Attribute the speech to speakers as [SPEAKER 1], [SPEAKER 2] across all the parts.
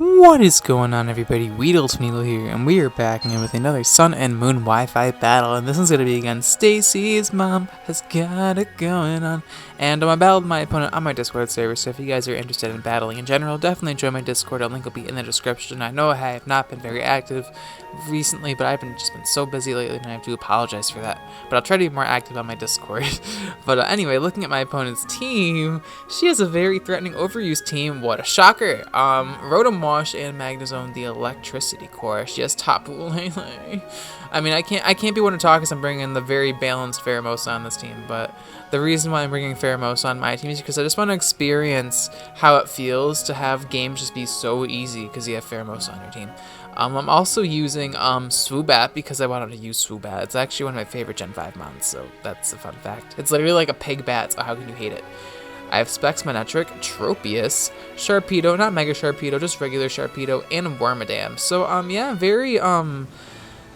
[SPEAKER 1] What is going on, everybody? WeedleTwineedle here, and we are back again with another Sun and Moon Wi-Fi battle, and this is going to be against Stacy's mom has got it going on. And I battled my opponent on my Discord server, so if you guys are interested in battling in general, definitely join my Discord. A link will be in the description. I know I have not been very active recently, but I've just been so busy lately, and I have to apologize for that. But I'll try to be more active on my Discord. But anyway, looking at my opponent's team, she has a very threatening overuse team. What a shocker! Rotom Wash and Magnezone the electricity core. She has Tapu Lele. I mean, I can't be one to talk as I'm bringing the very balanced Pheromosa on this team, but the reason why I'm bringing Pheromosa on my team is because I just want to experience how it feels to have games just be so easy because you have Pheromosa on your team. I'm also using Swoobat because I wanted to use Swoobat. It's actually one of my favorite Gen 5 mons, so that's a fun fact. It's literally like a pig bat, so how can you hate it? I have Specs Manectric, Tropius, Sharpedo, not Mega Sharpedo, just regular Sharpedo, and Wormadam. So, yeah, very,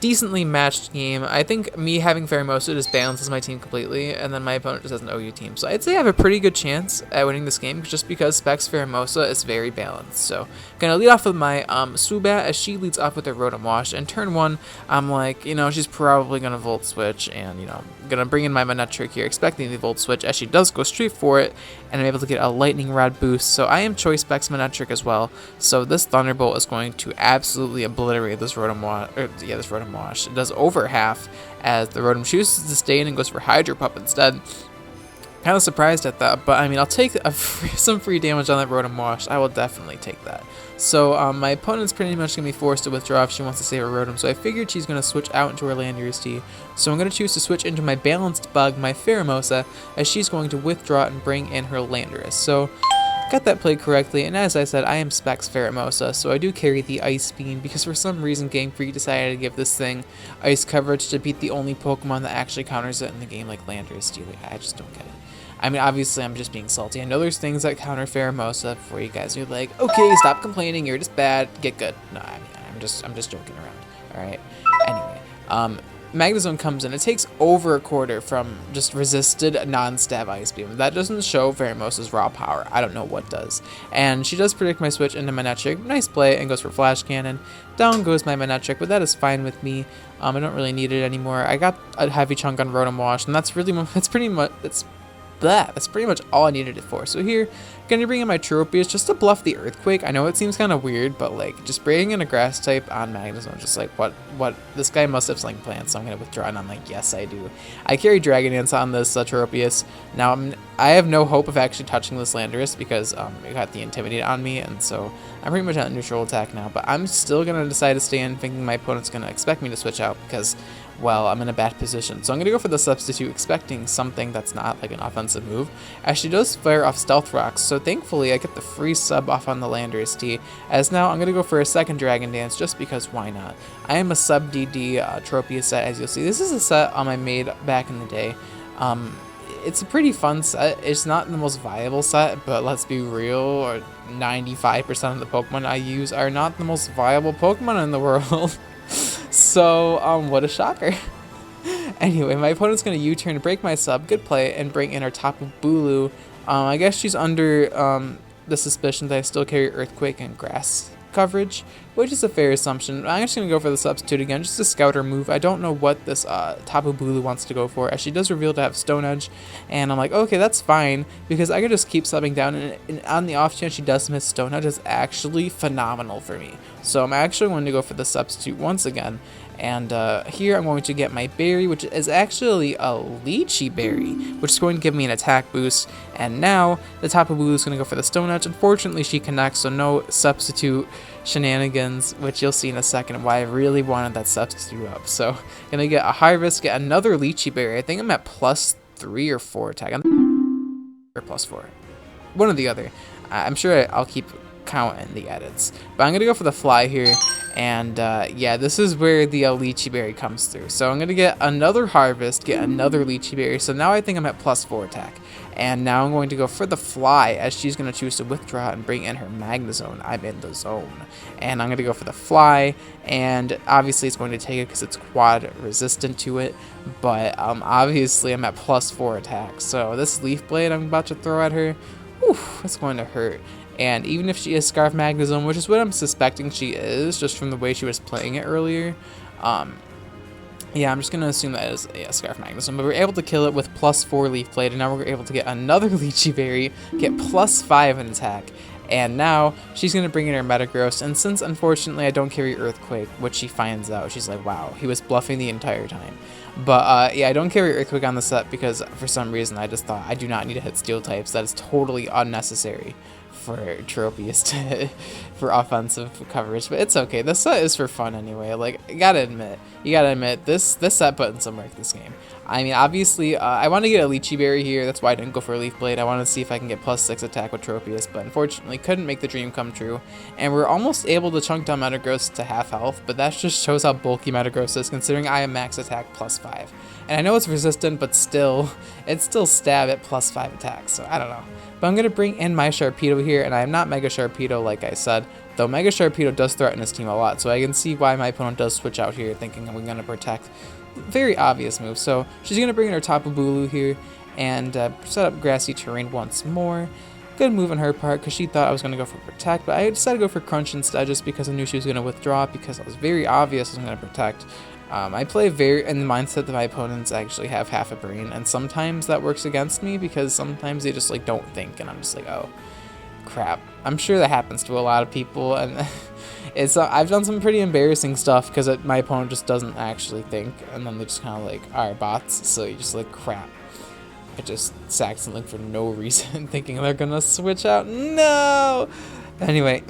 [SPEAKER 1] decently matched game. I think me having Pheromosa just balances my team completely, and then my opponent just has an OU team. So I'd say I have a pretty good chance at winning this game just because Specs Pheromosa is very balanced. So gonna lead off with my Swoobat as she leads off with her Rotom Wash. And turn one, I'm like, you know, she's probably gonna Volt Switch, and you know, I'm gonna bring in my Manectric here, expecting the Volt Switch as she does go straight for it, and I'm able to get a Lightning Rod boost. So I am Choice Specs Manectric as well. So this Thunderbolt is going to absolutely obliterate this Rotom Wash. It does over half as the Rotom chooses to stay in and goes for Hydro Pup instead. Kind of surprised at that, but I mean, I'll take some free damage on that Rotom Wash. I will definitely take that. So my opponent's pretty much going to be forced to withdraw if she wants to save her Rotom, so I figured she's going to switch out into her Landorus. So I'm going to choose to switch into my Balanced Bug, my Pheromosa, as she's going to withdraw and bring in her Landorus. So got that played correctly, and as I said, I am Specs Pheromosa, so I do carry the Ice Beam because for some reason Game Freak decided to give this thing ice coverage to beat the only Pokemon that actually counters it in the game, like Landorus. I just don't get it. I mean, obviously, I'm just being salty. I know there's things that counter Pheromosa before you guys are like, okay, stop complaining, you're just bad, get good. No, I mean, I'm just joking around. All right. Anyway, Magnezone comes in. It takes over a quarter from just resisted non-stab Ice Beam. That doesn't show Pheromosa's raw power. I don't know what does. And she does predict my switch into Manectric. Nice play, and goes for Flash Cannon. Down goes my Manectric, but that is fine with me. I don't really need it anymore. I got a heavy chunk on Rotom Wash, and that's pretty much all I needed it for. So here, gonna bring in my Tropius just to bluff the Earthquake. I know it seems kind of weird, but like just bringing in a Grass type on Magnezone, just like what this guy must have Sling Plants, so I'm gonna withdraw, and I'm like, yes, I do. I carry Dragon Dance on this Tropius. Now I have no hope of actually touching this Landorus because it got the Intimidate on me, and so I'm pretty much at neutral attack now. But I'm still gonna decide to stay in, thinking my opponent's gonna expect me to switch out because, well, I'm in a bad position. So I'm going to go for the substitute, expecting something that's not like an offensive move, as she does fire off Stealth Rocks. So thankfully, I get the free sub off on the Landorus, as now I'm going to go for a second Dragon Dance, just because why not? I am a sub DD Tropius set, as you'll see. This is a set I made back in the day. It's a pretty fun set. It's not the most viable set, but let's be real, or 95% of the Pokemon I use are not the most viable Pokemon in the world. So, what a shocker. Anyway, my opponent's going to U-turn, break my sub, good play, and bring in our Tapu Bulu. I guess she's under the suspicion that I still carry Earthquake and Grass coverage, which is a fair assumption. I'm just going to go for the substitute again, just to scout her move. I don't know what this Tapu Bulu wants to go for, as she does reveal to have Stone Edge, and I'm like, okay, that's fine, because I could just keep subbing down, and on the off chance she does miss, Stone Edge is actually phenomenal for me. So I'm actually going to go for the substitute once again, and here I'm going to get my berry, which is actually a Lychee Berry, which is going to give me an attack boost. And now the Tapu Bulu is going to go for the Stone Edge. Unfortunately, she connects, so no substitute shenanigans, which you'll see in a second why I really wanted that substitute up. So gonna get a Harvest, get another Lychee Berry. I think I'm at +3 or 4 attack, or +4, one or the other. I'm sure I'll keep count in the edits, but I'm gonna go for the Fly here. And yeah, this is where the Lychee Berry comes through. So I'm going to get another Harvest, get another Lychee Berry. So now I think I'm at +4 attack. And now I'm going to go for the Fly, as she's going to choose to withdraw and bring in her Magnezone. I'm in the zone. And I'm going to go for the Fly. And obviously it's going to take it because it's quad resistant to it. But obviously I'm at +4 attack. So this Leaf Blade I'm about to throw at her, oof, it's going to hurt. And even if she is Scarf Magnezone, which is what I'm suspecting she is, just from the way she was playing it earlier, yeah, I'm just going to assume that is Scarf Magnezone. But we're able to kill it with +4 Leaf Blade, and now we're able to get another Lychee Berry, get +5 in attack. And now she's going to bring in her Metagross, and since unfortunately I don't carry Earthquake, which she finds out, she's like, wow, he was bluffing the entire time. But yeah, I don't carry Earthquake on the set because for some reason I just thought I do not need to hit Steel types. That is totally unnecessary for Tropius for offensive coverage, but it's okay. This set is for fun anyway. Like, you gotta admit, this set put in some work this game. I mean, obviously, I want to get a Lychee Berry here. That's why I didn't go for a Leaf Blade. I want to see if I can get +6 attack with Tropius, but unfortunately couldn't make the dream come true. And we're almost able to chunk down Metagross to half health, but that just shows how bulky Metagross is, considering I am max attack +5. And I know it's resistant, but still, it's still stab at +5 attack, so I don't know. But I'm going to bring in my Sharpedo here, and I am not Mega Sharpedo like I said, though Mega Sharpedo does threaten his team a lot, so I can see why my opponent does switch out here, thinking I'm going to protect. Very obvious move. So she's going to bring in her Tapu Bulu here and set up grassy terrain once more. Good move on her part because she thought I was going to go for Protect, but I decided to go for Crunch instead just because I knew she was going to withdraw because it was very obvious I was going to Protect. I play very in the mindset that my opponents actually have half a brain, and sometimes that works against me because sometimes they just like don't think, and I'm just like, oh crap. I'm sure that happens to a lot of people, and it's I've done some pretty embarrassing stuff because my opponent just doesn't actually think, and then they just kind of like are bots, so you just like, crap. I just sacked something for no reason, thinking they're gonna switch out. No! Anyway,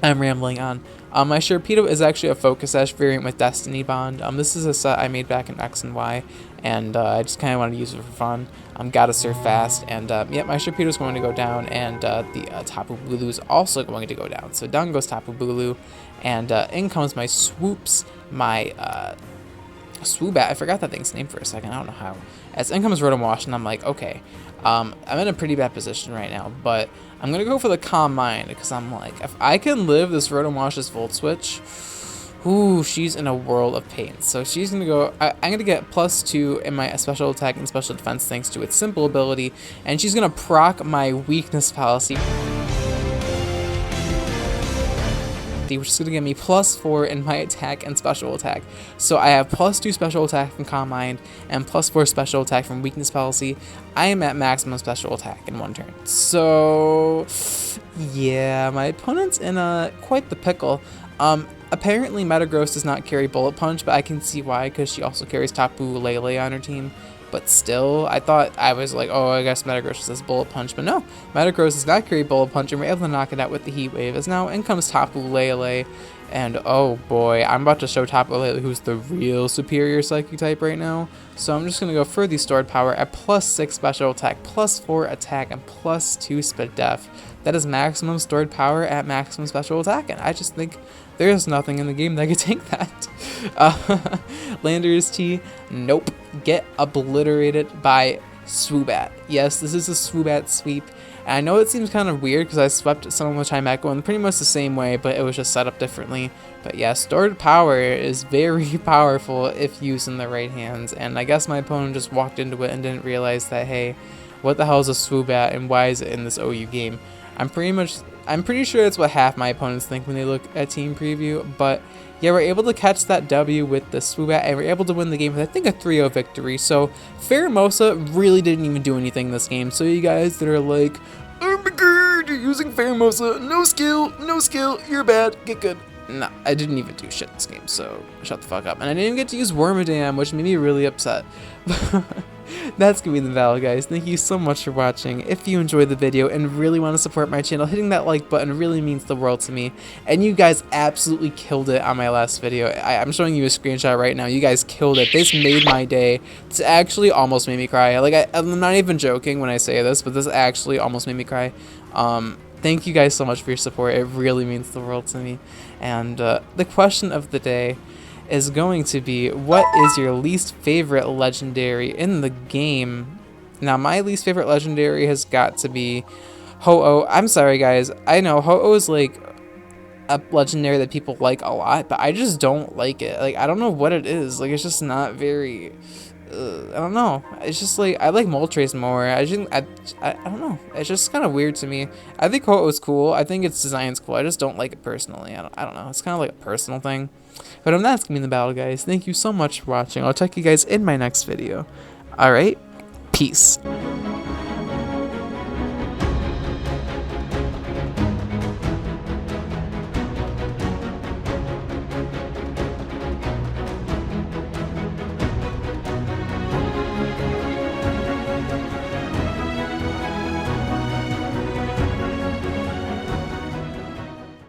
[SPEAKER 1] I'm rambling on. My Sharpedo is actually a Focus Sash variant with Destiny Bond. This is a set I made back in X and Y, and I just kind of wanted to use it for fun. Gotta surf fast, and yeah, my Sharpedo is going to go down, and the Tapu Bulu is also going to go down. So down goes Tapu Bulu, and in comes my Swoops, my Swoobat. I forgot that thing's name for a second. I don't know how. As in comes Rotom Wash, and I'm like, okay, I'm in a pretty bad position right now, but I'm going to go for the Calm Mind, because I'm like, if I can live this Rotom Wash's Volt Switch, ooh, she's in a world of pain. So she's going to go, I'm going to get +2 in my special attack and special defense thanks to its simple ability, and she's going to proc my Weakness Policy, which is going to give me +4 in my attack and special attack. So I have +2 special attack from Calm Mind and +4 special attack from Weakness Policy. I am at maximum special attack in one turn. So yeah, my opponent's in quite the pickle. Apparently Metagross does not carry Bullet Punch, but I can see why, because she also carries Tapu Lele on her team. But still, I thought, I was like, oh, I guess Metagross has Bullet Punch. But no, Metagross does not carry Bullet Punch, and we're able to knock it out with the Heat Wave. As now in comes Tapu Lele, and oh boy, I'm about to show Tapu Lele who's the real superior Psychic type right now. So I'm just going to go for the Stored Power at +6 special attack, +4 attack, and +2 Spit Def. That is maximum stored power at maximum special attack, and I just think there's nothing in the game that could take that. Landorus T, nope. Get obliterated by Swoobat. Yes, this is a Swoobat sweep. And I know it seems kind of weird because I swept some of Chimecho in pretty much the same way, but it was just set up differently. But yeah, stored power is very powerful if used in the right hands, and I guess my opponent just walked into it and didn't realize that, hey, what the hell is a Swoobat and why is it in this OU game? I'm pretty sure that's what half my opponents think when they look at team preview, but yeah, we're able to catch that W with the Swoobat, and we're able to win the game with, I think, a 3-0 victory. So Pheromosa really didn't even do anything this game. So you guys that are like, oh my god, you're using Pheromosa, no skill, you're bad, get good. No, I didn't even do shit this game, so shut the fuck up. And I didn't even get to use Wormadam, which made me really upset. That's gonna be the battle, guys. Thank you so much for watching. If you enjoyed the video and really want to support my channel, hitting that like button really means the world to me. And you guys absolutely killed it on my last video. I'm showing you a screenshot right now. You guys killed it. This made my day. This actually almost made me cry. Like, I'm not even joking when I say this, but this actually almost made me cry. Thank you guys so much for your support. It really means the world to me. And the question of the day is going to be, what is your least favorite legendary in the game? Now, my least favorite legendary has got to be Ho-Oh. I'm sorry, guys. I know Ho-Oh is like a legendary that people like a lot, but I just don't like it. Like, I don't know what it is. Like, it's just not very I don't know. It's just like I like Moltres more. I don't know. It's just kind of weird to me. I think Quote was cool. I think its design's cool. I just don't like it personally. I don't know. It's kind of like a personal thing. But that's gonna be the battle, guys. Thank you so much for watching. I'll check you guys in my next video. All right. Peace.